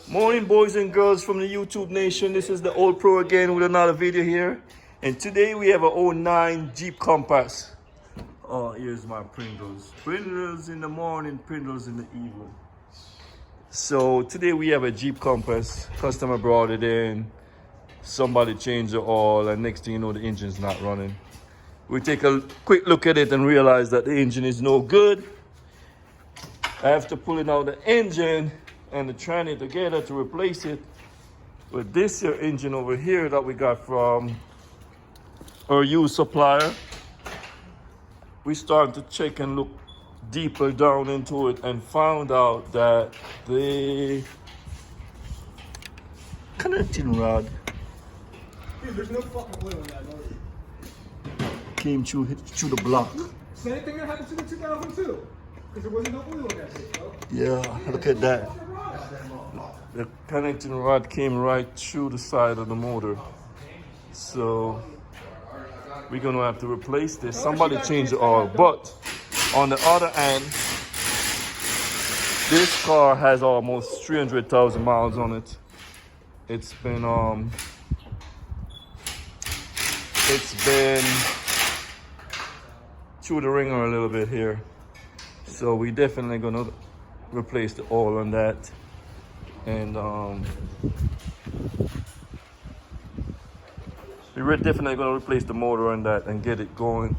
Morning, boys and girls from the YouTube Nation. This is the Old Pro again with another video here. And today we have a 09 Jeep Compass. Oh, here's my Pringles. Pringles in the morning, Pringles in the evening. So today we have a Jeep Compass. Customer brought it in. Somebody changed the oil, and next thing you know, the engine's not running. We take a quick look at it and realize that the engine is no good. After pulling out the engine and the tranny together to replace it with this here engine over here that we got from our used supplier, we started to check and look deeper down into it and found out that the connecting rod There's no fucking oil in that motor. came through the block. Same thing that happened to the 2002. Because there wasn't no oil in that shit, bro. Yeah, look at that. The connecting rod came right through the side of the motor. So we're gonna have to replace this. Somebody changed the oil. But on the other hand, this car has almost 300,000 miles on it. It's been through the ringer a little bit here. So we definitely gonna replace the oil on that. And we're definitely gonna replace the motor on that and get it going.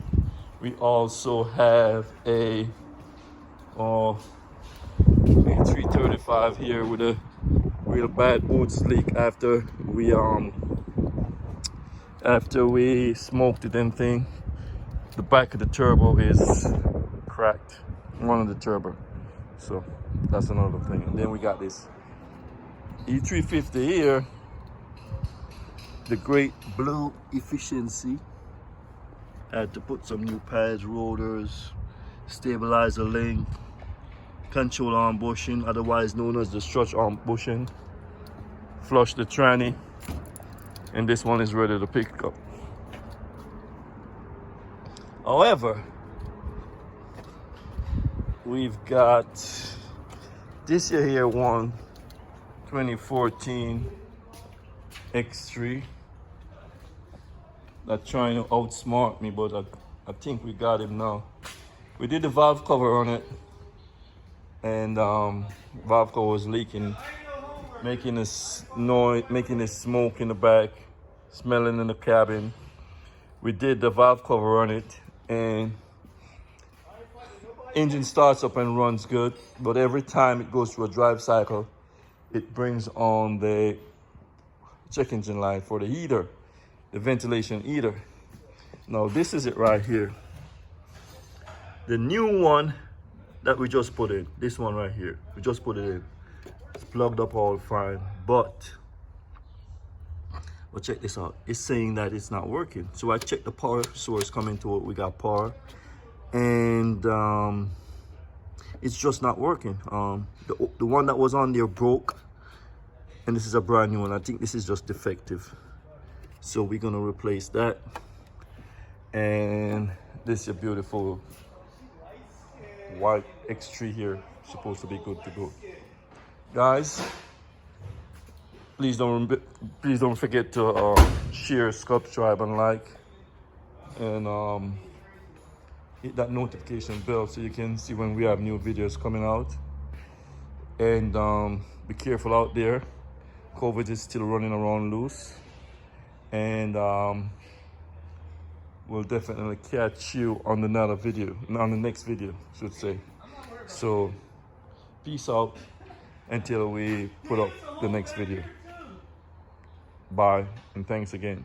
We also have a 335 here with a real bad boots leak after we smoked the damn thing. The back of the turbo is cracked, one of the turbo. So that's another thing. And then we got this E350 here, the Great Blue Efficiency. Had to put some new pads, rotors, stabilizer link, control arm bushing, otherwise known as the strut arm bushing. Flush the tranny, and this one is ready to pick up. However, we've got this here one 2014 X3 that's trying to outsmart me, but I think we got him now. We did the valve cover on it, and valve cover was leaking, making this noise, making this smoke in the back, smelling in the cabin. We did the valve cover on it, and engine starts up and runs good, but every time it goes through a drive cycle, it brings on the check engine light for the heater, the ventilation heater. Now this is it right here. The new one that we just put in, this one right here, we just put it in. It's plugged up all fine, but check this out. It's saying that it's not working. So I checked the power source coming to it. We got power, and it's just not working. The one that was on there broke, and this is a brand new one. I think this is just defective. So we're gonna replace that. And this is a beautiful white X3 here, supposed to be good to go. Guys, please don't forget to share, subscribe, and like, and hit that notification bell so you can see when we have new videos coming out. And be careful out there. COVID is still running around loose, and we'll definitely catch you on another video, on the next video, I should say. So peace out until we put up the next video. Bye, and thanks again.